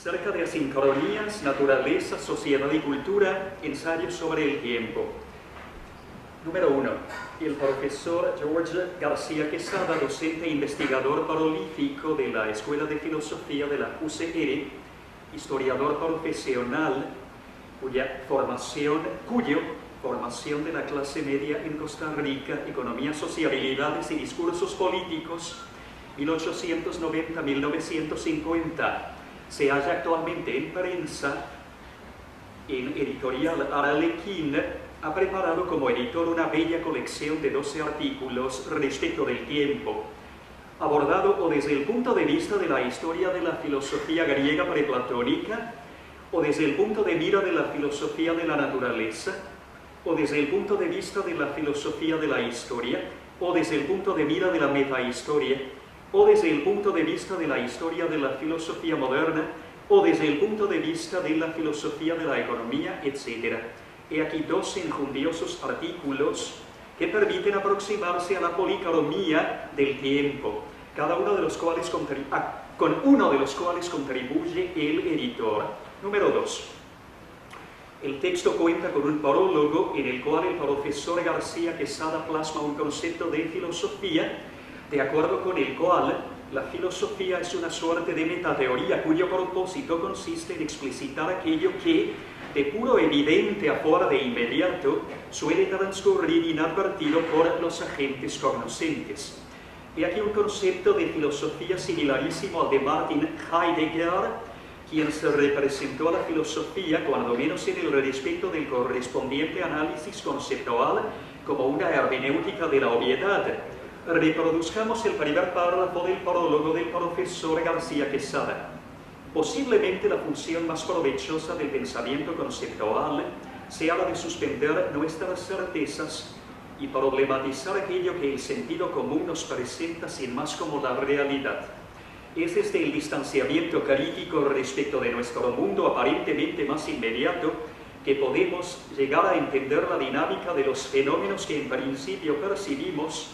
Cerca de asincronías, naturaleza, sociedad y cultura, ensayos sobre el tiempo. Número 1. El profesor George García Quesada, docente e investigador prolífico de la Escuela de Filosofía de la UCR, historiador profesional cuyo formación de la clase media en Costa Rica, economía, sociabilidades y discursos políticos, 1890-1950, se halla actualmente en prensa en Editorial Arlequín. Ha preparado como editor una bella colección de 12 artículos respecto del tiempo, abordado o desde el punto de vista de la historia de la filosofía griega preplatónica, o desde el punto de mira de la filosofía de la naturaleza, o desde el punto de vista de la filosofía de la historia, o desde el punto de mira de la metahistoria, o desde el punto de vista de la historia de la filosofía moderna, o desde el punto de vista de la filosofía de la economía, etc. He aquí 12 enjundiosos artículos que permiten aproximarse a la policromía del tiempo, cada uno de los cuales con uno de los cuales contribuye el editor. Número 2. El texto cuenta con un prólogo en el cual el profesor García Quesada plasma un concepto de filosofía, de acuerdo con el cual la filosofía es una suerte de metateoría cuyo propósito consiste en explicitar aquello que, de puro evidente a fuera de inmediato, suele transcurrir inadvertido por los agentes cognoscentes. He aquí un concepto de filosofía similarísimo al de Martin Heidegger, quien se representó a la filosofía, cuando menos en el respecto del correspondiente análisis conceptual, como una hermenéutica de la obviedad. Reproduzcamos el primer párrafo del prólogo del profesor García Quesada. Posiblemente la función más provechosa del pensamiento conceptual sea la de suspender nuestras certezas y problematizar aquello que el sentido común nos presenta sin más como la realidad. Es desde el distanciamiento crítico respecto de nuestro mundo aparentemente más inmediato que podemos llegar a entender la dinámica de los fenómenos que en principio percibimos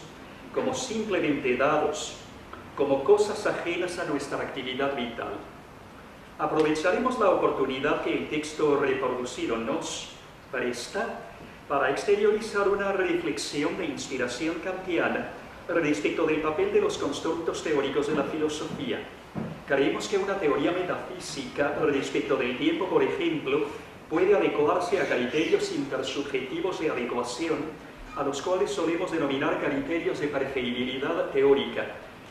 como simplemente dados, como cosas ajenas a nuestra actividad vital. Aprovecharemos la oportunidad que el texto reproducido nos presta para exteriorizar una reflexión de inspiración kantiana respecto del papel de los constructos teóricos de la filosofía. Creemos que una teoría metafísica respecto del tiempo, por ejemplo, puede adecuarse a criterios intersubjetivos de adecuación, a los cuales solemos denominar criterios de preferibilidad teórica.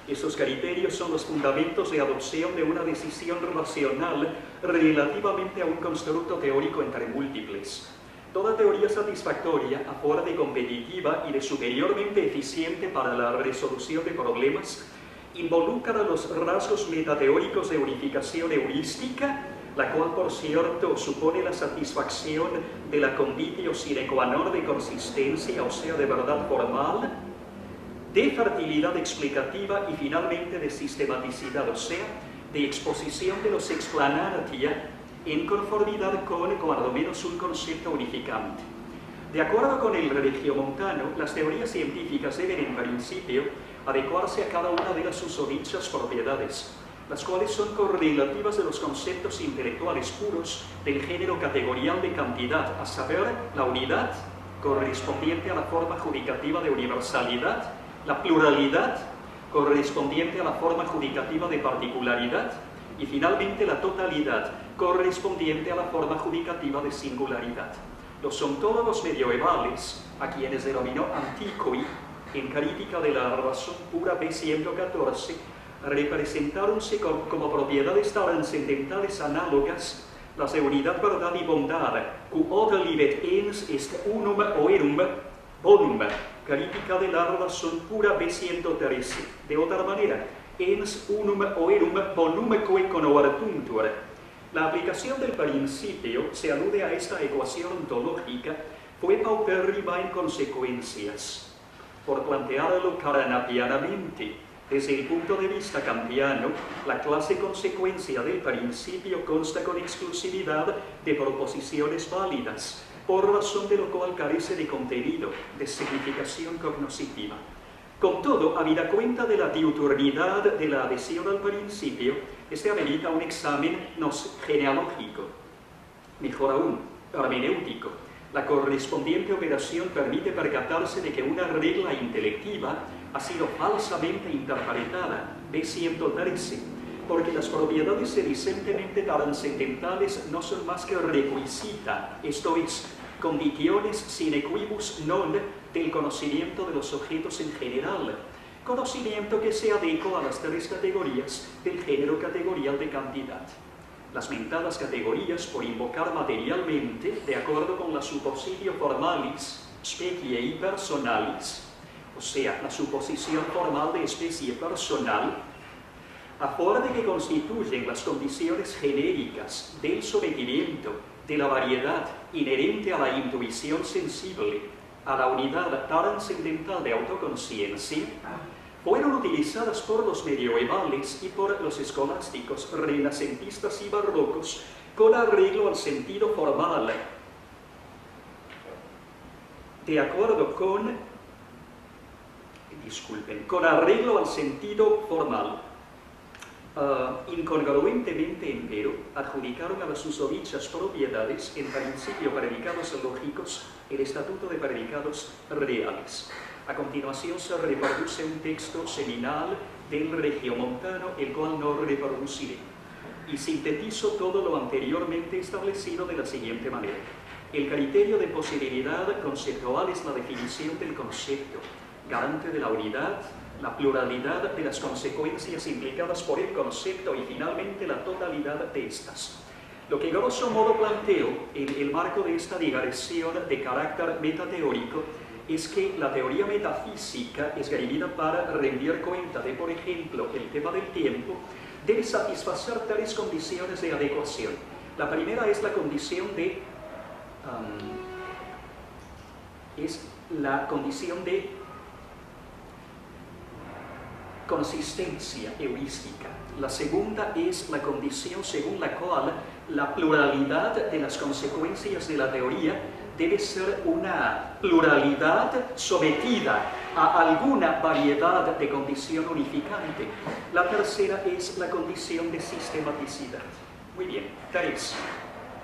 Estos criterios son los fundamentos de adopción de una decisión racional relativamente a un constructo teórico entre múltiples. Toda teoría satisfactoria, afuera de competitiva y de superiormente eficiente para la resolución de problemas, involucra los rasgos metateóricos de unificación heurística, la cual, por cierto, supone la satisfacción de la conditio sine qua non de consistencia, o sea, de verdad formal, de fertilidad explicativa y finalmente de sistematicidad, o sea, de exposición de los explanartia en conformidad con, cuando menos, un concepto unificante. De acuerdo con el regiomontano, las teorías científicas deben, en principio, adecuarse a cada una de las susodichas propiedades, las cuales son correlativas de los conceptos intelectuales puros del género categorial de cantidad, a saber, la unidad, correspondiente a la forma judicativa de universalidad, la pluralidad, correspondiente a la forma judicativa de particularidad, y finalmente la totalidad, correspondiente a la forma judicativa de singularidad. Los ontólogos medievales, a quienes denominó antiqui, en Crítica de la Razón Pura B114, representáronse como propiedades trascendentales análogas las de unidad, verdad y bondad, cu oder libet ens est unum oerum bonum, Crítica de la Razón Pura B113. De otra manera, ens unum oerum bonumque conovertuntur. La aplicación del principio, se alude a esta ecuación ontológica, fue paupérrima en consecuencias. Por plantearlo carnapianamente, desde el punto de vista kantiano, la clase consecuencia del principio consta con exclusividad de proposiciones válidas, por razón de lo cual carece de contenido, de significación cognoscitiva. Con todo, habida cuenta de la diuturnidad de la adhesión al principio, este amerita un examen genealógico, mejor aún, hermenéutico. La correspondiente operación permite percatarse de que una regla intelectiva ha sido falsamente interpretada, B113, porque las propiedades evidentemente trascendentales no son más que requisita, esto es, condiciones sine quibus non del conocimiento de los objetos en general, conocimiento que se adecua a las tres categorías del género categorial de cantidad. Las mentadas categorías, por invocar materialmente, de acuerdo con la suppositio formalis, speciei personalis, o sea, la suposición formal de especie personal, a fuerza de que constituyen las condiciones genéricas del sometimiento, de la variedad inherente a la intuición sensible, a la unidad trascendental de autoconciencia, fueron utilizadas por los medievales y por los escolásticos renacentistas y barrocos con arreglo al sentido formal, de acuerdo con arreglo al sentido formal. Incongruentemente, empero, adjudicaron a las susodichas propiedades, en principio predicados lógicos, el estatuto de predicados reales. A continuación se reproduce un texto seminal del regiomontano, el cual no reproduciré, y sintetizo todo lo anteriormente establecido de la siguiente manera. El criterio de posibilidad conceptual es la definición del concepto, garante de la unidad, la pluralidad de las consecuencias implicadas por el concepto y finalmente la totalidad de estas. Lo que grosso modo planteo en el marco de esta digresión de carácter metateórico es que la teoría metafísica esgrimida para rendir cuenta de, por ejemplo, el tema del tiempo, debe satisfacer tres condiciones de adecuación. La primera es la condición de consistencia heurística. La segunda es la condición según la cual la pluralidad de las consecuencias de la teoría debe ser una pluralidad sometida a alguna variedad de condición unificante. La tercera es la condición de sistematicidad. Muy bien, 3.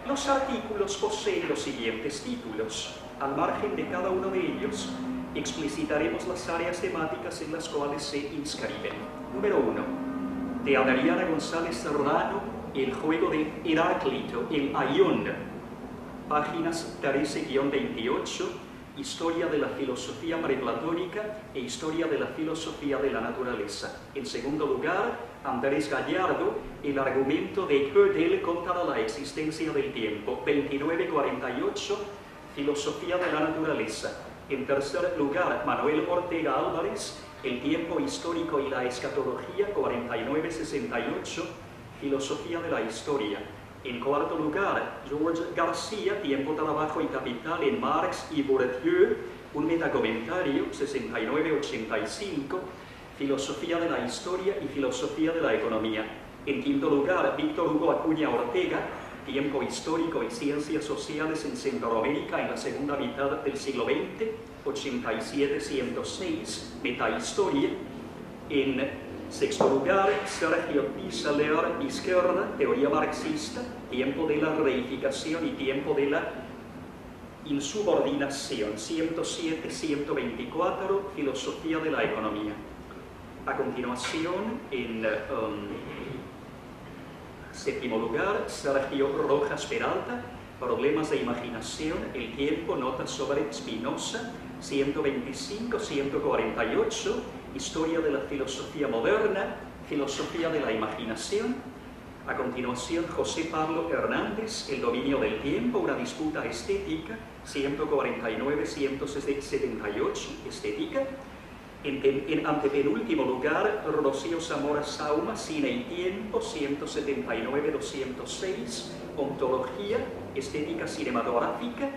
Los artículos poseen los siguientes títulos. Al margen de cada uno de ellos, explicitaremos las áreas temáticas en las cuales se inscriben. Número 1. De Adriana González Serrano, El juego de Heráclito, el Aion. Páginas 13-28, Historia de la filosofía preplatónica e Historia de la filosofía de la naturaleza. En segundo lugar, Andrés Gallardo, El argumento de Gödel contra la existencia del tiempo. 29-48, Filosofía de la naturaleza. En tercer lugar, Manuel Ortega Álvarez, El tiempo histórico y la escatología, 49-68, Filosofía de la historia. En cuarto lugar, George García, Tiempo, trabajo y capital en Marx y Bourdieu, un metacomentario, 69-85, Filosofía de la historia y Filosofía de la economía. En quinto lugar, Víctor Hugo Acuña Ortega, Tiempo histórico y ciencias sociales en Centroamérica en la segunda mitad del siglo XX, 87-106, Metahistoria. En sexto lugar, Sergio Pisaler Izquierda, Teoría marxista, Tiempo de la reificación y Tiempo de la insubordinación, 107-124, Filosofía de la economía. A continuación, en séptimo lugar, Sergio Rojas Peralta, Problemas de imaginación, el tiempo, notas sobre Spinoza, 125-148, Historia de la filosofía moderna, Filosofía de la imaginación. A continuación, José Pablo Hernández, El dominio del tiempo, una disputa estética, 149-178, estética. En antepenúltimo lugar, Rocío Zamora Sauma, Cine y tiempo, 179-206, Ontología, estética cinematográfica.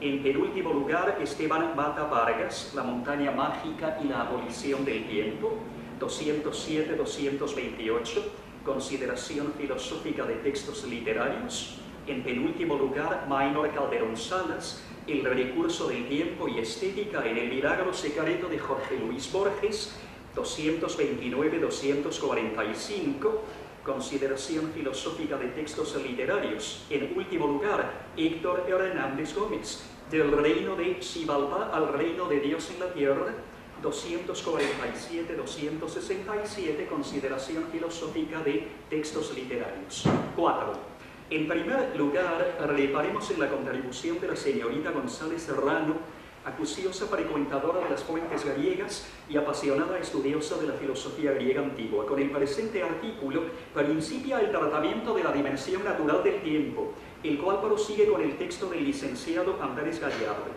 En penúltimo lugar, Esteban Mata Vargas, La montaña mágica y la abolición del tiempo, 207-228, Consideración filosófica de textos literarios. En penúltimo lugar, Maynor Calderón Salas, El recurso del tiempo y estética en El milagro secreto de Jorge Luis Borges, 229-245, consideración filosófica de textos literarios. En último lugar, Héctor Hernández Gómez, Del reino de Xibalbá al reino de Dios en la tierra, 247-267, consideración filosófica de textos literarios. 4. En primer lugar, reparemos en la contribución de la señorita González Serrano, acuciosa frecuentadora de las fuentes griegas y apasionada estudiosa de la filosofía griega antigua. Con el presente artículo principia el tratamiento de la dimensión natural del tiempo, el cual prosigue con el texto del licenciado Andrés Gallardo.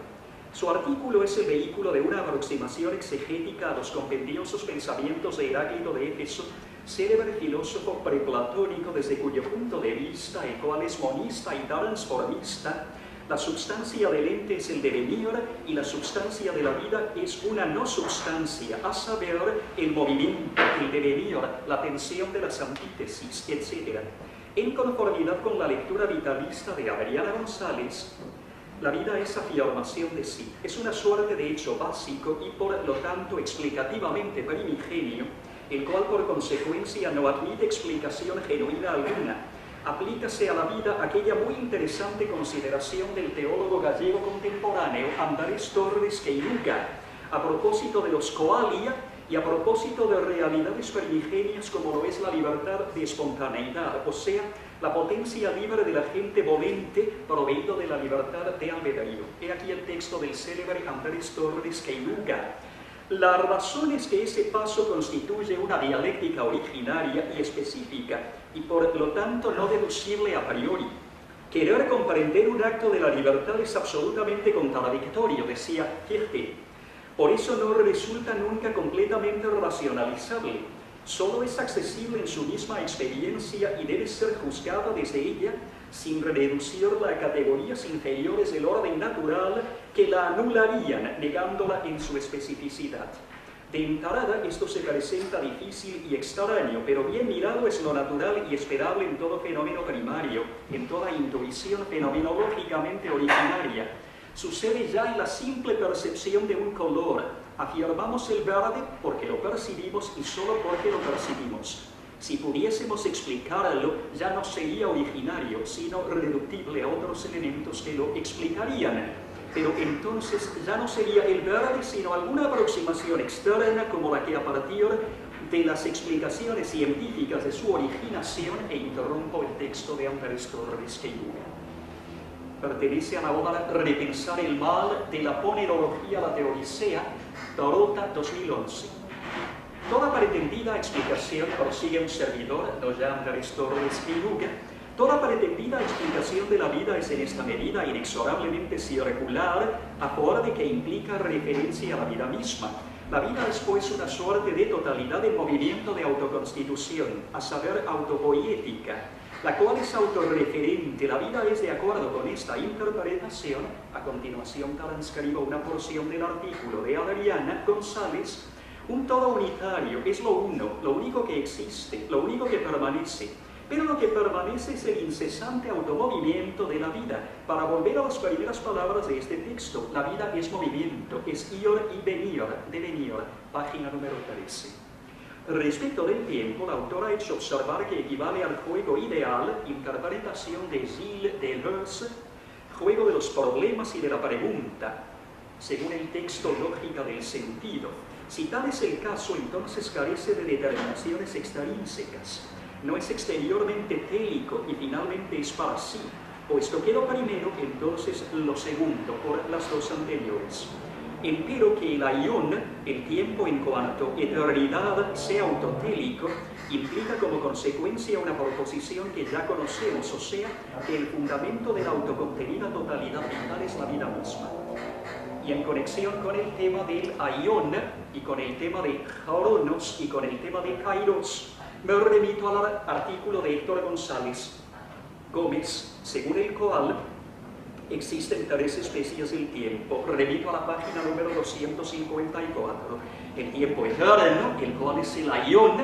Su artículo es el vehículo de una aproximación exegética a los compendiosos pensamientos de Heráclito de Éfeso, célebre filósofo preplatónico desde cuyo punto de vista, el cual es monista y transformista, la substancia del ente es el devenir y la substancia de la vida es una no substancia, a saber, el movimiento, el devenir, la tensión de las antítesis, etc. En conformidad con la lectura vitalista de Adriana González, la vida es afirmación de sí, es una suerte de hecho básico y por lo tanto explicativamente primigenio, el cual por consecuencia no admite explicación genuina alguna. Aplícase a la vida aquella muy interesante consideración del teólogo gallego contemporáneo Andrés Torres Queiruga, a propósito de los coalia y a propósito de realidades primigenias como lo es la libertad de espontaneidad, o sea, la potencia libre de la gente volente proveído de la libertad de albedrío. He aquí el texto del célebre Andrés Torres Queiruga. La razón es que ese paso constituye una dialéctica originaria y específica y por lo tanto no deducible a priori. Querer comprender un acto de la libertad es absolutamente contradictorio, decía Fichte. Por eso no resulta nunca completamente racionalizable. Solo es accesible en su misma experiencia y debe ser juzgada desde ella sin reducirla a categorías inferiores del orden natural que la anularían, negándola en su especificidad. De entrada, esto se presenta difícil y extraño, pero bien mirado es lo natural y esperable en todo fenómeno primario, en toda intuición fenomenológicamente originaria. Sucede ya en la simple percepción de un color. Afirmamos el verde porque lo percibimos y solo porque lo percibimos. Si pudiésemos explicarlo, ya no sería originario, sino reductible a otros elementos que lo explicarían. Pero entonces ya no sería el verde, sino alguna aproximación externa como la que a partir de las explicaciones científicas de su originación, e interrumpo el texto de Andrés Torres Queiruga. Pertenece a la obra Repensar el mal de la ponerología a la teodicea, Dorota 2011. Toda pretendida explicación, prosigue un servidor, no ya Andrés Torres Queiruga, toda pretendida explicación de la vida es en esta medida inexorablemente circular, a favor de que implica referencia a la vida misma. La vida es pues una suerte de totalidad de movimiento de autoconstitución, a saber, autopoética, la cual es autorreferente. La vida es, de acuerdo con esta interpretación, a continuación transcribo una porción del artículo de Adriana González, un todo unitario, es lo uno, lo único que existe, lo único que permanece. Pero lo que permanece es el incesante automovimiento de la vida. Para volver a las primeras palabras de este texto, la vida es movimiento, es ir y venir, devenir, página número 13. Respecto del tiempo, la autora ha hecho observar que equivale al juego ideal, interpretación de Gilles Deleuze, juego de los problemas y de la pregunta, según el texto lógica del sentido. Si tal es el caso, entonces carece de determinaciones extrínsecas. No es exteriormente télico y finalmente es para sí. Puesto que lo primero, entonces lo segundo, por las dos anteriores. Empero que el aión, el tiempo en cuanto eternidad, sea autotélico, implica como consecuencia una proposición que ya conocemos, o sea, que el fundamento de la autocontenida totalidad vital es la vida misma. Y en conexión con el tema del aión, y con el tema de Chronos, y con el tema de Kairos, me remito al artículo de Héctor González Gómez, según el cual existen tres especies del tiempo. Remito a la página número 254. El tiempo eterno, el cual es el aión,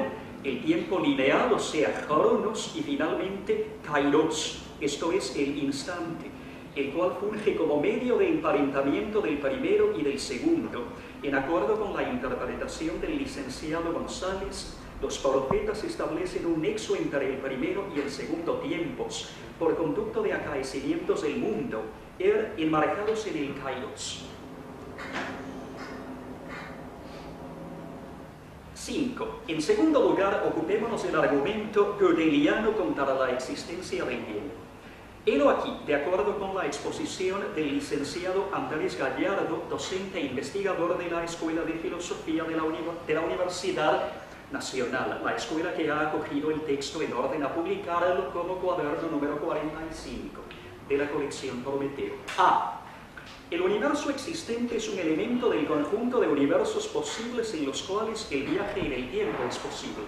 el tiempo lineal, o sea, Chronos, y finalmente Kairos, esto es el instante. el cual funge como medio de emparentamiento del primero y del segundo. En acuerdo con la interpretación del licenciado González, los profetas establecen un nexo entre el primero y el segundo tiempos, por conducto de acaecimientos del mundo, enmarcados en el Kairos. 5. En segundo lugar, ocupémonos del argumento gödeliano contra la existencia del tiempo. Helo aquí, de acuerdo con la exposición del licenciado Andrés Gallardo, docente e investigador de la Escuela de Filosofía de la Universidad Nacional, la escuela que ha acogido el texto en orden a publicarlo como cuaderno número 45 de la colección Prometeo. A. El universo existente es un elemento del conjunto de universos posibles en los cuales el viaje en el tiempo es posible.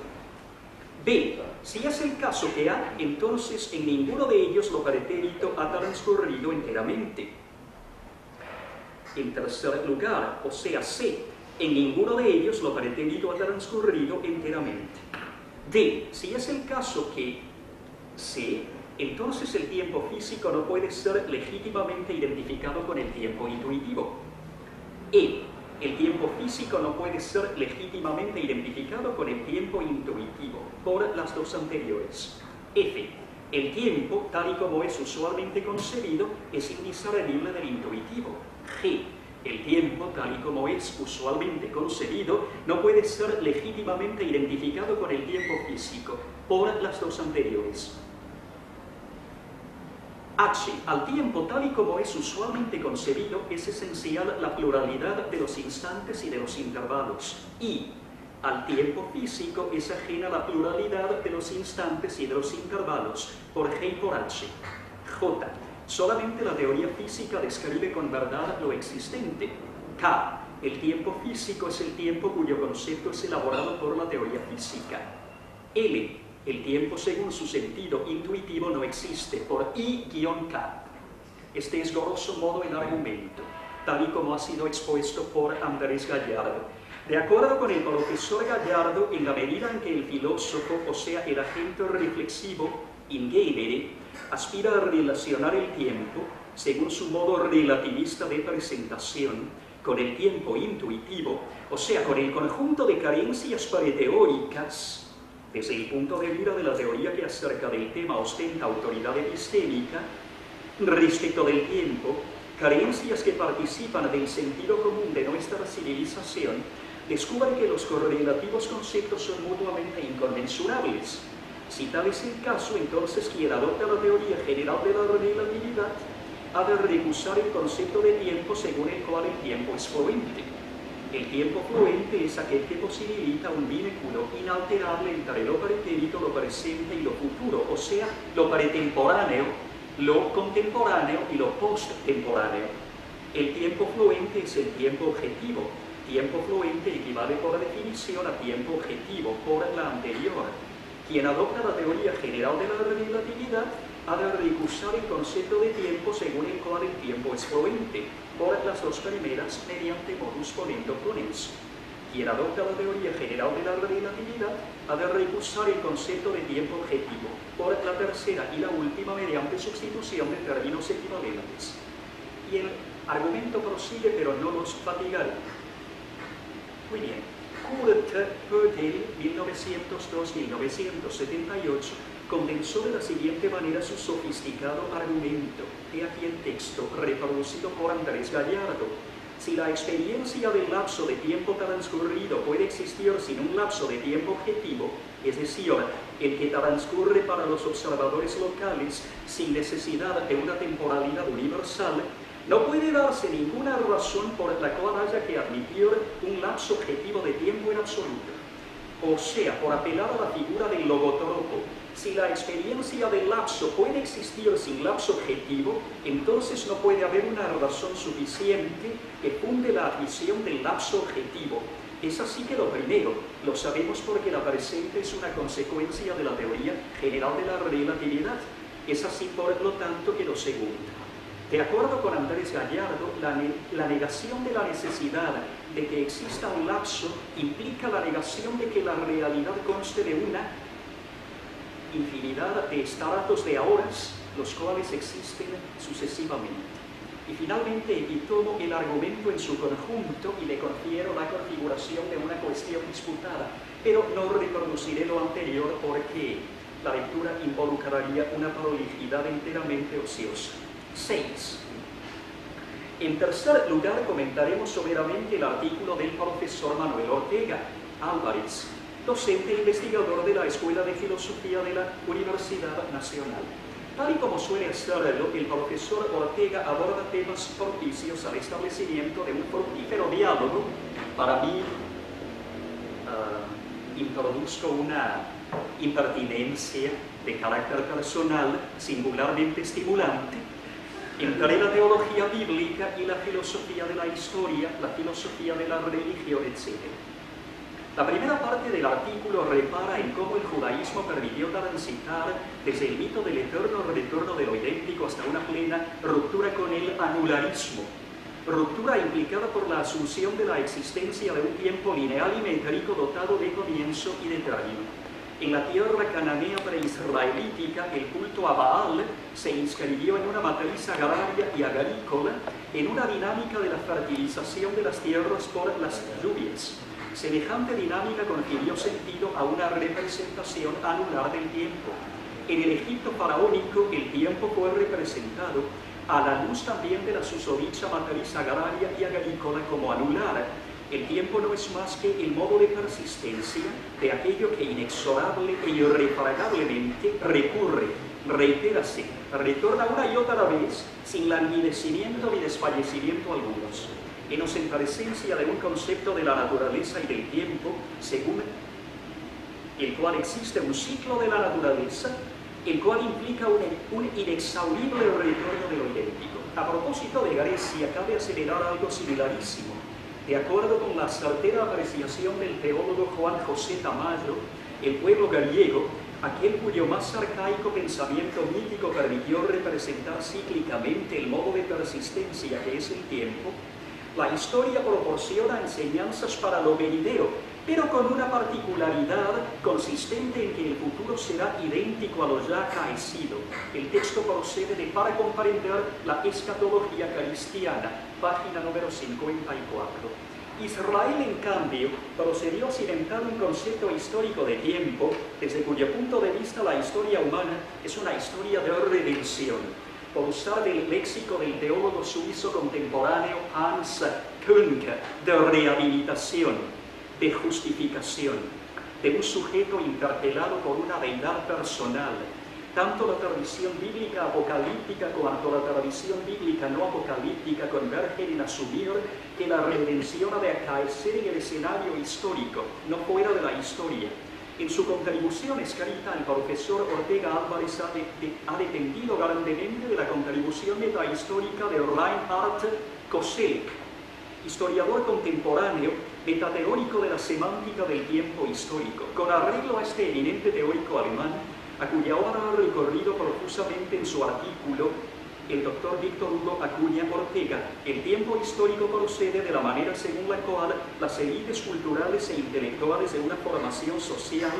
B. Si es el caso que A, entonces en ninguno de ellos lo pretérito ha transcurrido enteramente. En tercer lugar, o sea C, en ninguno de ellos lo pretérito ha transcurrido enteramente. D. Si es el caso que C, entonces el tiempo físico no puede ser legítimamente identificado con el tiempo intuitivo. E. El tiempo físico no puede ser legítimamente identificado con el tiempo intuitivo, por las dos anteriores. F. El tiempo, tal y como es usualmente concebido, es indiscernible del intuitivo. G. El tiempo, tal y como es usualmente concebido, no puede ser legítimamente identificado con el tiempo físico, por las dos anteriores. H. Al tiempo, tal y como es usualmente concebido, es esencial la pluralidad de los instantes y de los intervalos. I. Al tiempo físico es ajena la pluralidad de los instantes y de los intervalos, por G y por H. J. Solamente la teoría física describe con verdad lo existente. K. El tiempo físico es el tiempo cuyo concepto es elaborado por la teoría física. L. El tiempo según su sentido intuitivo no existe, por I-K. Este es grosso modo el argumento, tal y como ha sido expuesto por Andrés Gallardo. De acuerdo con el profesor Gallardo, en la medida en que el filósofo, o sea, el agente reflexivo, in genere, aspira a relacionar el tiempo, según su modo relativista de presentación, con el tiempo intuitivo, o sea, con el conjunto de carencias preteóricas, desde el punto de vista de la teoría que acerca del tema ostenta autoridad epistémica, respecto del tiempo, carencias que participan del sentido común de nuestra civilización, descubre que los correlativos conceptos son mutuamente inconmensurables. Si tal es el caso, entonces quien adopta la teoría general de la relatividad ha de recusar el concepto de tiempo según el cual el tiempo es fluente. El tiempo fluente es aquel que posibilita un vínculo inalterable entre lo pretérito, lo presente y lo futuro, o sea, lo pretemporáneo, lo contemporáneo y lo posttemporáneo. El tiempo fluente es el tiempo objetivo. Tiempo fluente equivale por definición a tiempo objetivo, por la anterior. Quien adopta la teoría general de la relatividad ha de recusar el concepto de tiempo según el cual el tiempo es fluente, por las dos primeras mediante modus ponendo ponens. Quien adopta la teoría general de la relatividad ha de recusar el concepto de tiempo objetivo, por la tercera y la última mediante sustitución de términos equivalentes. Y el argumento prosigue, pero no los fatigaré. Muy bien. Kurt Gödel, 1902-1978, condensó de la siguiente manera su sofisticado argumento. He aquí el texto reproducido por Andrés Gallardo. Si la experiencia del lapso de tiempo transcurrido puede existir sin un lapso de tiempo objetivo, es decir, el que transcurre para los observadores locales sin necesidad de una temporalidad universal, no puede darse ninguna razón por la cual haya que admitir un lapso objetivo de tiempo en absoluto. O sea, por apelar a la figura del logotropo, si la experiencia del lapso puede existir sin lapso objetivo, entonces no puede haber una razón suficiente que funde la admisión del lapso objetivo. Es así que lo primero, lo sabemos porque la presente es una consecuencia de la teoría general de la relatividad. Es así, por lo tanto, que lo segundo. De acuerdo con Andrés Gallardo, la negación de la necesidad de que exista un lapso implica la negación de que la realidad conste de una infinidad de estratos de horas los cuales existen sucesivamente. Y finalmente tomo el argumento en su conjunto y le confiero la configuración de una cuestión disputada, pero no reproduciré lo anterior porque la lectura involucraría una prolijidad enteramente ociosa. 6. En tercer lugar, comentaremos someramente el artículo del profesor Manuel Ortega Álvarez, docente e investigador de la Escuela de Filosofía de la Universidad Nacional. Tal y como suele hacerlo, el profesor Ortega aborda temas propicios al establecimiento de un fructífero diálogo. Para mí, introduzco una impertinencia de carácter personal singularmente estimulante entre la teología bíblica y la filosofía de la historia, la filosofía de la religión, etc. La primera parte del artículo repara en cómo el judaísmo permitió transitar desde el mito del eterno retorno de lo idéntico hasta una plena ruptura con el anularismo, ruptura implicada por la asunción de la existencia de un tiempo lineal y métrico dotado de comienzo y de término. En la tierra cananea preisraelítica, el culto a Baal se inscribió en una matriz agraria y agrícola, en una dinámica de la fertilización de las tierras por las lluvias. Semejante dinámica confirió sentido a una representación anular del tiempo. En el Egipto faraónico, el tiempo fue representado a la luz también de la susodicha matriz agraria y agrícola como anular. El tiempo no es más que el modo de persistencia de aquello que inexorable e irrefragablemente recurre, reitérase, retorna una y otra vez sin languidecimiento ni desfallecimiento algunos. Enos en presencia de un concepto de la naturaleza y del tiempo, según el cual existe un ciclo de la naturaleza, el cual implica un inexhaurible retorno de lo idéntico. A propósito de Grecia, cabe acelerar algo similarísimo. De acuerdo con la certera apreciación del teólogo Juan José Tamayo, el pueblo griego, aquel cuyo más arcaico pensamiento mítico permitió representar cíclicamente el modo de persistencia que es el tiempo, la historia proporciona enseñanzas para lo venidero, pero con una particularidad consistente en que el futuro será idéntico a lo ya acaecido. El texto procede de Para comprender la escatología cristiana, página número 54. Israel, en cambio, procedió a cimentar un concepto histórico de tiempo, desde cuyo punto de vista la historia humana es una historia de redención. Por usar el léxico del teólogo suizo contemporáneo Hans Künke, de rehabilitación, de justificación, de un sujeto interpelado por una deidad personal. Tanto la tradición bíblica apocalíptica cuanto la tradición bíblica no apocalíptica convergen en asumir que la redención ha de acaecer en el escenario histórico, no fuera de la historia. En su contribución escrita, el profesor Ortega Álvarez ha dependido grandemente de la contribución metahistórica de Reinhard Koselleck, historiador contemporáneo, metateórico de la semántica del tiempo histórico. Con arreglo a este eminente teórico alemán, a cuya obra ha recorrido profusamente en su artículo el doctor Víctor Hugo Acuña Ortega, el tiempo histórico procede de la manera según la cual las élites culturales e intelectuales de una formación social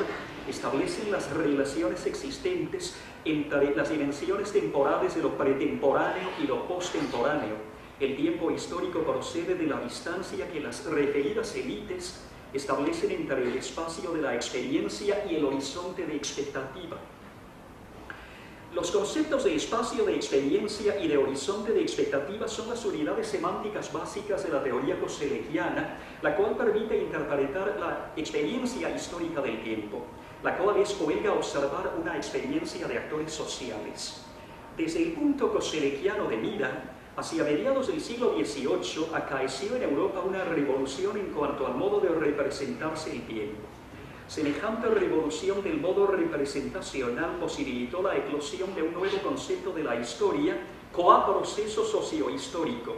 establecen las relaciones existentes entre las dimensiones temporales de lo pretemporáneo y lo postemporáneo. El tiempo histórico procede de la distancia que las referidas élites establecen entre el espacio de la experiencia y el horizonte de expectativa. Los conceptos de espacio de experiencia y de horizonte de expectativa son las unidades semánticas básicas de la teoría koselleckiana, la cual permite interpretar la experiencia histórica del tiempo, la cual es obliga a observar una experiencia de actores sociales. Desde el punto koselleckiano de mira, hacia mediados del siglo XVIII acaeció en Europa una revolución en cuanto al modo de representarse el tiempo. Semejante revolución del modo representacional posibilitó la eclosión de un nuevo concepto de la historia, coa proceso sociohistórico,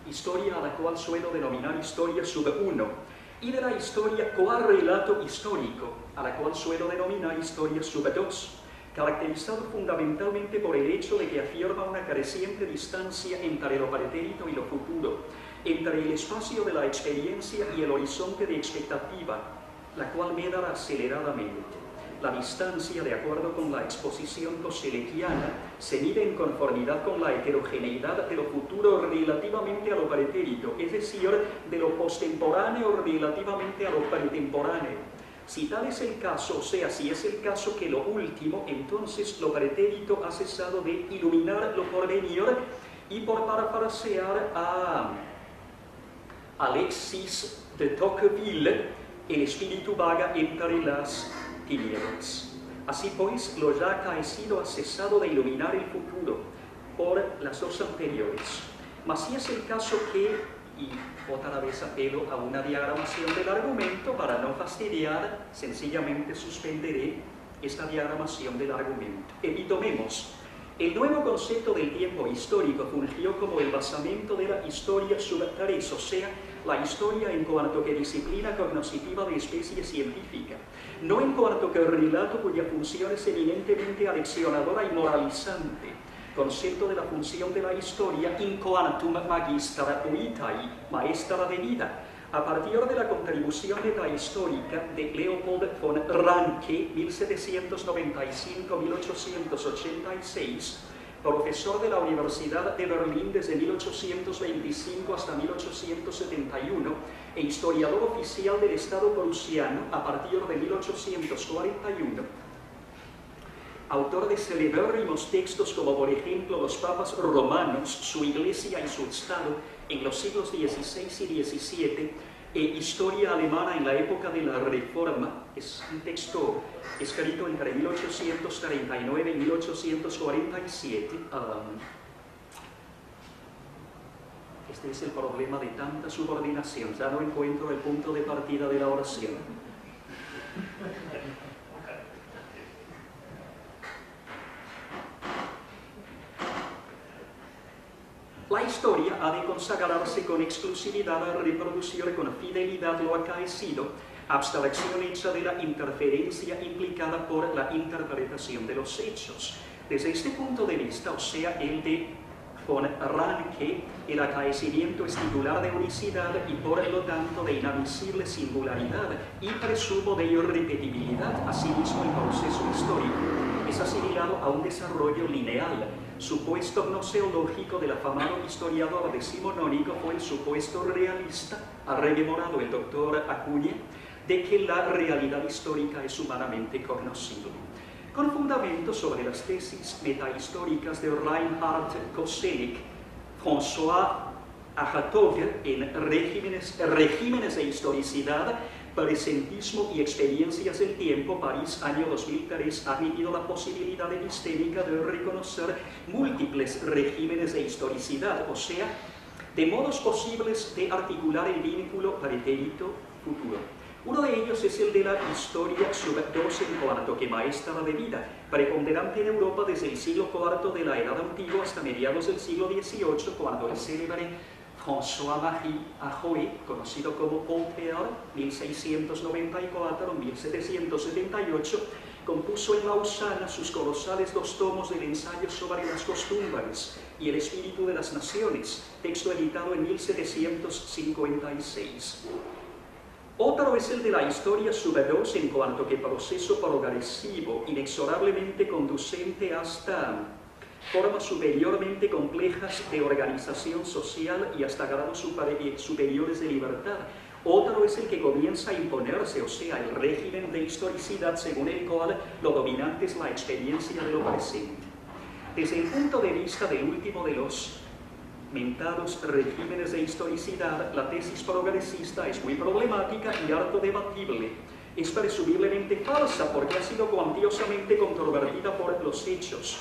historia a la cual suelo denominar historia sub 1, y de la historia coa relato histórico, a la cual suelo denominar historia sub 2, caracterizado fundamentalmente por el hecho de que afirma una creciente distancia entre lo pretérito y lo futuro, entre el espacio de la experiencia y el horizonte de expectativa, la cual medra aceleradamente. la distancia, de acuerdo con la exposición coselequiana, se mide en conformidad con la heterogeneidad de lo futuro relativamente a lo pretérito, es decir, de lo postemporáneo relativamente a lo pretemporáneo. Si tal es el caso, o sea, si es el caso que lo último, entonces lo pretérito ha cesado de iluminar lo porvenir, y por parafrasear a Alexis de Tocqueville, el espíritu vaga entre las tinieblas. Así pues, lo ya acaecido ha cesado de iluminar el futuro por las dos anteriores. Mas si es el caso que, y otra vez apelo a una diagramación del argumento, para no fastidiar, sencillamente suspenderé esta diagramación del argumento. Epitomemos. El nuevo concepto del tiempo histórico fungió como el basamento de la historia sub res, o sea, la historia en cuanto que disciplina cognoscitiva de especie científica, no en cuanto que relato cuya función es eminentemente aleccionadora y moralizante, concepto de la función de la historia in quantum magistra vitae, maestra de vida, a partir de la contribución de la histórica de Leopold von Ranke, 1795-1886, profesor de la Universidad de Berlín desde 1825 hasta 1871 e historiador oficial del Estado prusiano a partir de 1841. Autor de celebérrimos textos como, por ejemplo, Los Papas Romanos, Su Iglesia y su Estado en los siglos XVI y XVII, e Historia Alemana en la época de la Reforma. Es un texto escrito entre 1839 y 1847. Este es el problema de tanta subordinación. Ya no encuentro el punto de partida de la oración. La historia ha de consagrarse con exclusividad a reproducir con fidelidad lo acaecido, abstracción hecha de la interferencia implicada por la interpretación de los hechos. Desde este punto de vista, o sea, el de von Ranke, el acaecimiento es titular de unicidad y por lo tanto de inadmisible singularidad y presumo de irrepetibilidad. Asimismo, el proceso histórico es asimilado a un desarrollo lineal. Supuesto gnoseológico del afamado historiador decimonónico fue el supuesto realista, ha rememorado el doctor Acuña, de que la realidad histórica es humanamente cognoscible. Con fundamento sobre las tesis metahistóricas de Reinhard Koselleck, François Agathogue en Regímenes de historicidad, presentismo y experiencias del tiempo, París, año 2003, ha admitido la posibilidad epistémica de reconocer múltiples regímenes de historicidad, o sea, de modos posibles de articular el vínculo pretérito-futuro. Uno de ellos es el de la historia sub dos en cuanto que maestra de vida, preponderante en Europa desde el siglo IV de la Edad Antigua hasta mediados del siglo XVIII, cuando el célebre François-Marie Arouet, conocido como Voltaire, 1694-1778, compuso en Lausana sus colosales 2 tomos del ensayo sobre las costumbres y el espíritu de las naciones, texto editado en 1756. Otro es el de la historia sub dos en cuanto que proceso progresivo, inexorablemente conducente hasta formas superiormente complejas de organización social y hasta grados superiores de libertad. Otro es el que comienza a imponerse, o sea, el régimen de historicidad según el cual lo dominante es la experiencia de lo presente. Desde el punto de vista del último de los mentados regímenes de historicidad, la tesis progresista es muy problemática y harto debatible. Es presumiblemente falsa porque ha sido cuantiosamente controvertida por los hechos.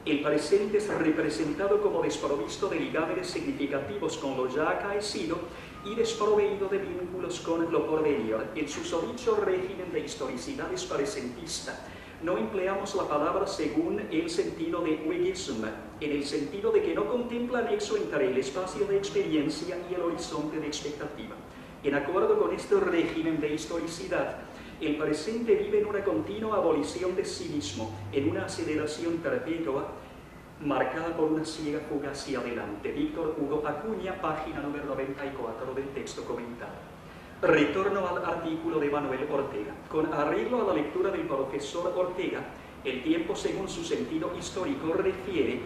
El presente es representado como desprovisto de ligaderes significativos con lo ya acaecido y desproveído de vínculos con lo porvenir. El susodicho régimen de historicidad es presentista. No empleamos la palabra según el sentido de Huguism, en el sentido de que no contempla nexo entre el espacio de experiencia y el horizonte de expectativa. En acuerdo con este régimen de historicidad, el presente vive en una continua abolición de sí mismo, en una aceleración perpetua, marcada por una ciega fuga hacia adelante. Víctor Hugo Acuña, página número 94 del texto comentado. Retorno al artículo de Manuel Ortega. Con arreglo a la lectura del profesor Ortega, el tiempo según su sentido histórico refiere,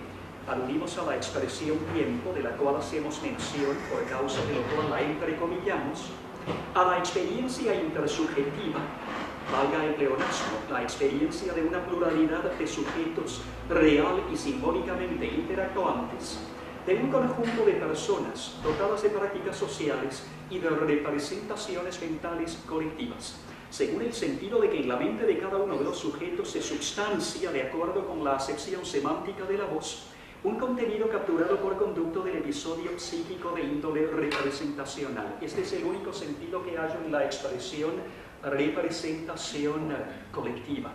aludimos a la expresión tiempo, de la cual hacemos mención, por causa de lo cual la entrecomillamos, a la experiencia intersubjetiva, valga el pleonasmo, la experiencia de una pluralidad de sujetos real y simbólicamente interactuantes, de un conjunto de personas dotadas de prácticas sociales y de representaciones mentales colectivas, según el sentido de que en la mente de cada uno de los sujetos se substancia, de acuerdo con la acepción semántica de la voz, un contenido capturado por conducto del episodio psíquico de índole representacional. Este es el único sentido que hallo en la expresión representación colectiva.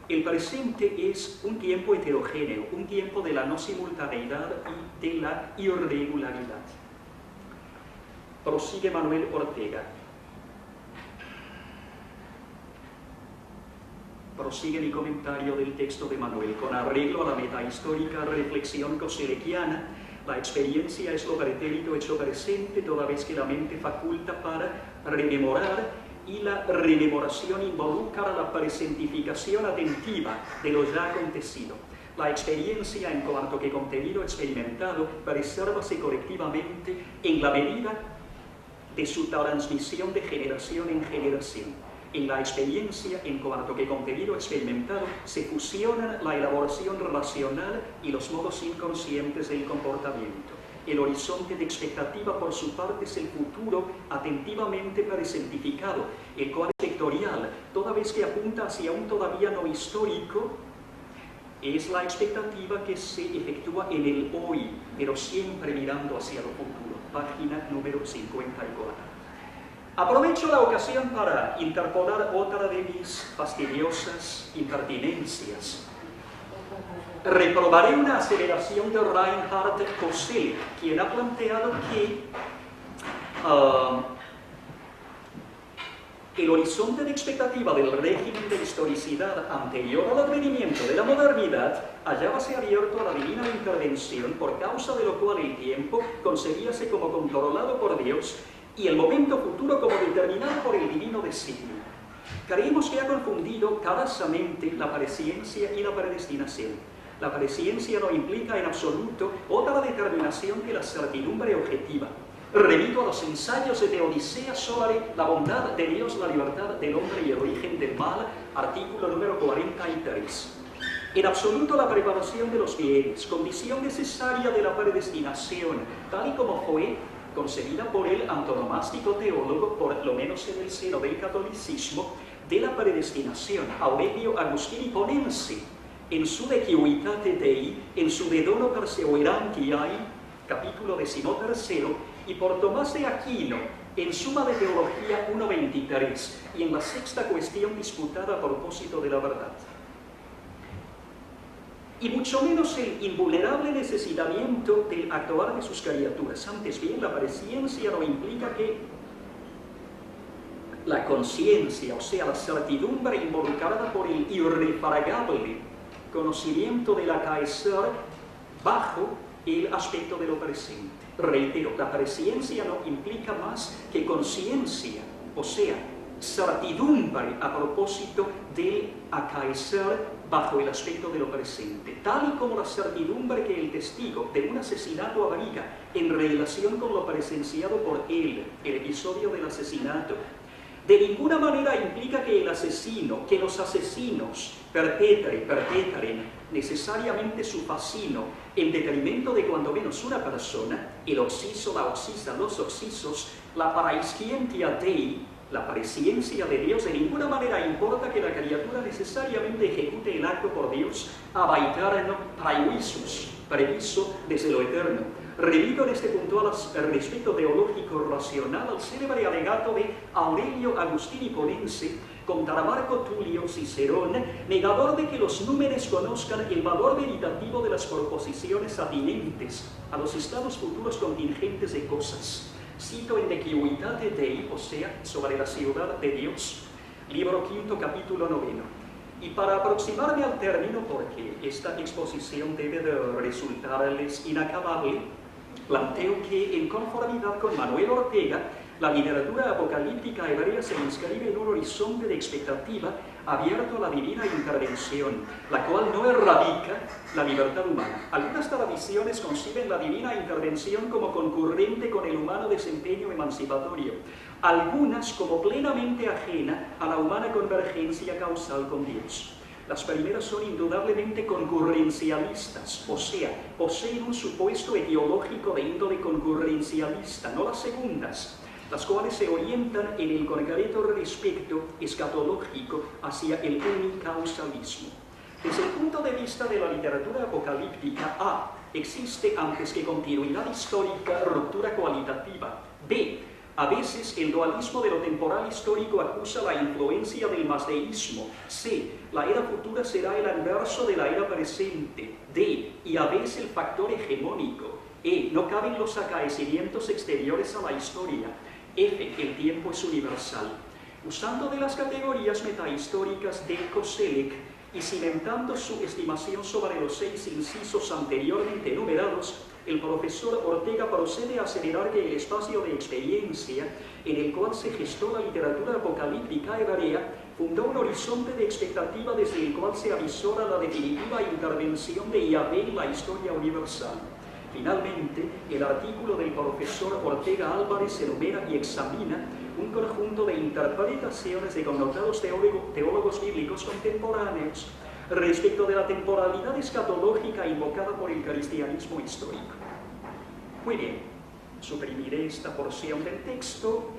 El presente es un tiempo heterogéneo, un tiempo de la no simultaneidad y de la irregularidad. Prosigue Manuel Ortega. Prosigue mi comentario del texto de Manuel. Con arreglo a la metahistórica reflexión coselequiana, la experiencia es lo pretérito hecho presente, toda vez que la mente faculta para rememorar, y la rememoración involucra la presentificación atentiva de lo ya acontecido. La experiencia, en cuanto que contenido experimentado, presérvase colectivamente en la medida de su transmisión de generación en generación. En la experiencia, en cuanto que contenido experimentado, se fusionan la elaboración racional y los modos inconscientes del comportamiento. El horizonte de expectativa, por su parte, es el futuro atentivamente presentificado, el cual es vectorial, toda vez que apunta hacia un todavía no histórico. Es la expectativa que se efectúa en el hoy, pero siempre mirando hacia lo futuro. Página número 54. Aprovecho la ocasión para interpolar otra de mis fastidiosas impertinencias. Reprobaré una aceleración de Reinhard Koselleck, quien ha planteado que el horizonte de expectativa del régimen de historicidad anterior al advenimiento de la modernidad hallábase abierto a la divina intervención, por causa de lo cual el tiempo concebíase como controlado por Dios y el momento futuro como determinado por el divino designio. Creemos que ha confundido cadasamente la presciencia y la predestinación. La presciencia no implica en absoluto otra determinación que la certidumbre objetiva. Remito a los ensayos de Teodicea sobre la bondad de Dios, la libertad del hombre y el origen del mal, artículo número 43. En absoluto la preparación de los bienes, condición necesaria de la predestinación, tal y como fue concebida por el antonomástico teólogo, por lo menos en el seno del catolicismo, de la predestinación, Aurelio Agustini Ponense, en su De Civitate Dei, en su De Dono Perseverantiae, capítulo 13, y por Tomás de Aquino, en Suma de Teología 1.23, y en la sexta cuestión disputada a propósito de la verdad. Y mucho menos el invulnerable necesitamiento del actuar de sus criaturas. Antes bien, la presciencia no implica que la conciencia, o sea, la certidumbre involucrada por el irrefragable conocimiento del acaecer bajo el aspecto de lo presente. Reitero, la presciencia no implica más que conciencia, o sea, certidumbre a propósito del acaecer bajo el aspecto de lo presente, tal y como la certidumbre que el testigo de un asesinato abriga en relación con lo presenciado por él, el episodio del asesinato, de ninguna manera implica que el asesino, que los asesinos perpetren necesariamente su fascino en detrimento de cuando menos una persona, el occiso, la occisa, los occisos, la paraiscientia Dei, la presciencia de Dios. De ninguna manera importa que la criatura necesariamente ejecute el acto por Dios ab aeterno praevisus, previso desde lo eterno. Remito en este punto al respecto teológico racional al célebre alegato de Aurelio Agustini Ponense contra Marco Tulio Cicerón, negador de que los números conozcan el valor veritativo de las proposiciones atinentes a los estados futuros contingentes de cosas. Cito en De Civitate Dei, o sea, sobre la ciudad de Dios, libro 5, capítulo 9. Y para aproximarme al término, porque esta exposición debe de resultarles inacabable, planteo que, en conformidad con Manuel Ortega, La literatura apocalíptica hebrea se inscribe en un horizonte de expectativa abierto a la divina intervención, la cual no erradica la libertad humana. Algunas tradiciones conciben la divina intervención como concurrente con el humano desempeño emancipatorio, algunas como plenamente ajena a la humana convergencia causal con Dios. Las primeras son indudablemente concurrencialistas, o sea, poseen un supuesto etiológico de índole concurrencialista, no las segundas, las cuales se orientan en el concreto respecto escatológico hacia el unicausalismo. Desde el punto de vista de la literatura apocalíptica, A. Existe antes que continuidad histórica, ruptura cualitativa. B. A veces el dualismo de lo temporal histórico acusa la influencia del masdeísmo. C. La era futura será el anverso de la era presente. D. Y a veces el factor hegemónico. E. No caben los acaecimientos exteriores a la historia. F. El tiempo es universal. Usando de las categorías metahistóricas de Koselleck y cimentando su estimación sobre los 6 incisos anteriormente enumerados, el profesor Ortega procede a aseverar que el espacio de experiencia en el cual se gestó la literatura apocalíptica hebrea fundó un horizonte de expectativa desde el cual se avisora la definitiva intervención de Yahvé en la historia universal. Finalmente, el artículo del profesor Ortega Álvarez enumera y examina un conjunto de interpretaciones de connotados teólogos bíblicos contemporáneos respecto de la temporalidad escatológica invocada por el cristianismo histórico. Muy bien, suprimiré esta porción del texto.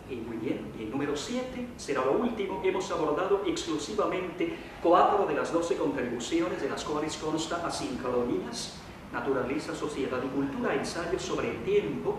Muy bien, y el número 7 será lo último. Hemos abordado exclusivamente 4 de las 12 contribuciones, de las cuales consta asincronías, naturaleza, sociedad y cultura, ensayos sobre el tiempo,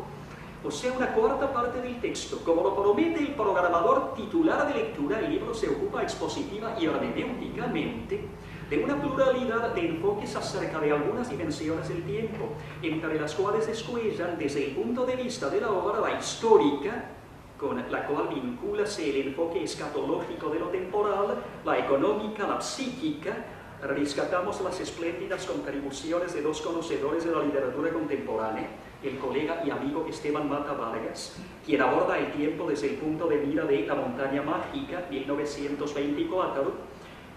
o sea, una cuarta parte del texto. Como lo promete el programador titular de lectura, el libro se ocupa expositiva y hermenéuticamente de una pluralidad de enfoques acerca de algunas dimensiones del tiempo, entre las cuales descuellan desde el punto de vista de la obra la histórica, con la cual vincúlase el enfoque escatológico de lo temporal, la económica, la psíquica. Rescatamos las espléndidas contribuciones de 2 conocedores de la literatura contemporánea, el colega y amigo Esteban Mata Vargas, quien aborda el tiempo desde el punto de mira de La montaña mágica, 1924,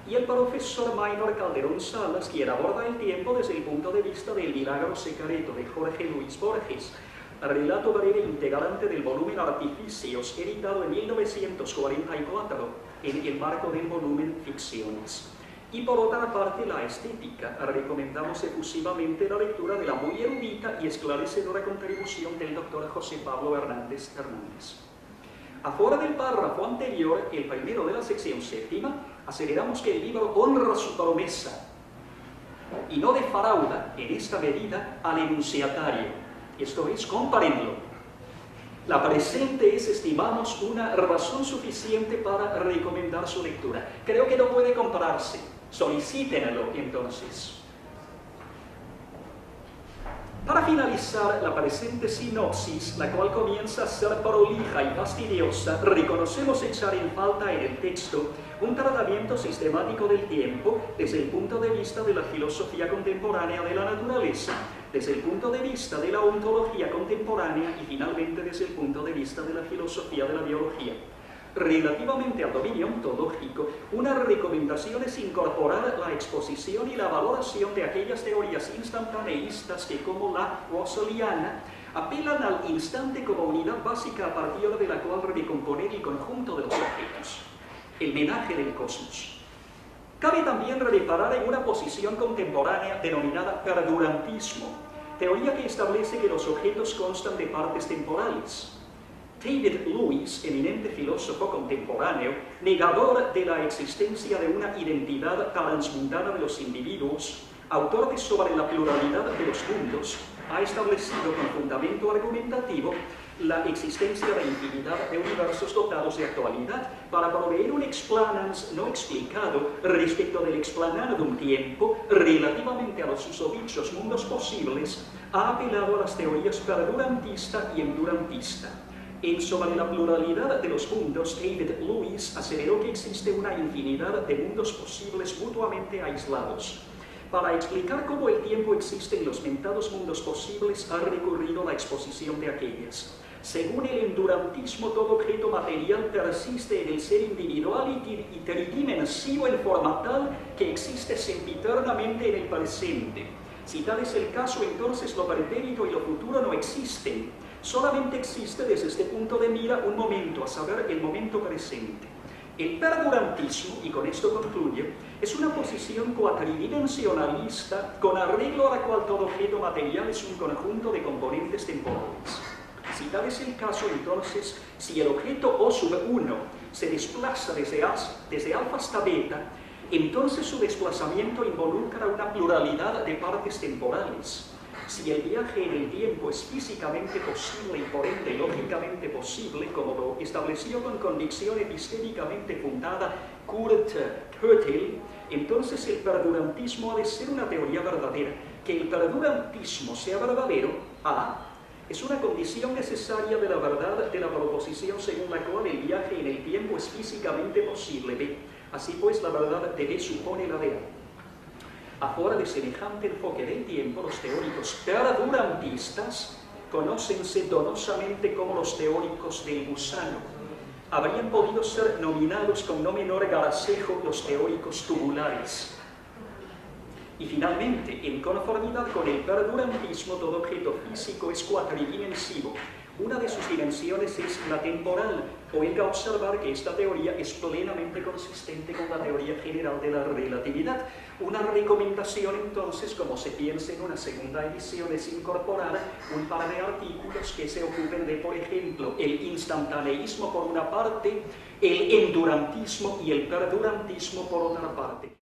y el profesor Maynor Calderón Salas, quien aborda el tiempo desde el punto de vista del milagro secreto de Jorge Luis Borges, relato breve integrante del volumen Artificios, editado en 1944, en el marco del volumen Ficciones. Y por otra parte, la estética. Recomendamos efusivamente la lectura de la muy erudita y esclarecedora contribución del doctor José Pablo Hernández Hernández. Afuera del párrafo anterior, el primero de la sección 7ª, aceleramos que el libro honra su promesa y no defrauda en esta medida al enunciatario. Esto es, compárenlo. La presente es, estimamos, una razón suficiente para recomendar su lectura. Creo que no puede compararse. Solicítenlo entonces. Para finalizar la presente sinopsis, la cual comienza a ser prolija y fastidiosa, reconocemos echar en falta en el texto un tratamiento sistemático del tiempo desde el punto de vista de la filosofía contemporánea de la naturaleza, desde el punto de vista de la ontología contemporánea y finalmente desde el punto de vista de la filosofía de la biología. Relativamente al dominio ontológico, una recomendación es incorporar la exposición y la valoración de aquellas teorías instantaneístas que, como la russelliana, apelan al instante como unidad básica a partir de la cual recomponer el conjunto de los objetos, el menaje del cosmos. Cabe también reparar en una posición contemporánea denominada perdurantismo, teoría que establece que los objetos constan de partes temporales. David Lewis, eminente filósofo contemporáneo, negador de la existencia de una identidad transmundana de los individuos, autor de Sobre la pluralidad de los mundos, ha establecido con fundamento argumentativo la existencia de infinidad de universos dotados de actualidad para proveer un explanans no explicado respecto del explanandum tiempo relativamente a los susodichos mundos posibles. Ha apelado a las teorías perdurantista y endurantista. En Sobre la pluralidad de los mundos, David Lewis aseveró que existe una infinidad de mundos posibles mutuamente aislados. Para explicar cómo el tiempo existe en los mentados mundos posibles, ha recurrido a la exposición de aquellas. Según el endurantismo, todo objeto material persiste en el ser individual y tridimensivo en forma tal que existe sempiternamente en el presente. Si tal es el caso, entonces lo pretérito y lo futuro no existen. Solamente existe desde este punto de mira un momento, a saber, el momento presente. El perdurantismo, y con esto concluye, es una posición cuatridimensionalista con arreglo a la cual todo objeto material es un conjunto de componentes temporales. Si tal es el caso, entonces, si el objeto O sub 1 se desplaza desde alfa hasta beta, entonces su desplazamiento involucra una pluralidad de partes temporales. Si el viaje en el tiempo es físicamente posible y por ende lógicamente posible, como lo estableció con convicción epistémicamente fundada Kurt Gödel, entonces el perdurantismo ha de ser una teoría verdadera. Que el perdurantismo sea verdadero, A, es una condición necesaria de la verdad de la proposición según la cual el viaje en el tiempo es físicamente posible, B. Así pues, la verdad de B supone la de A. Afuera de semejante enfoque del tiempo, los teóricos perdurantistas conócense donosamente como los teóricos del gusano. Habrían podido ser nominados con no menor gracejo los teóricos tubulares. Y finalmente, en conformidad con el perdurantismo, todo objeto físico es cuatridimensivo. Una de sus dimensiones es la temporal. Oiga observar que esta teoría es plenamente consistente con la teoría general de la relatividad. Una recomendación, entonces, como se piensa en una segunda edición, es incorporar un par de artículos que se ocupen de, por ejemplo, el instantaneísmo por una parte, el endurantismo y el perdurantismo por otra parte.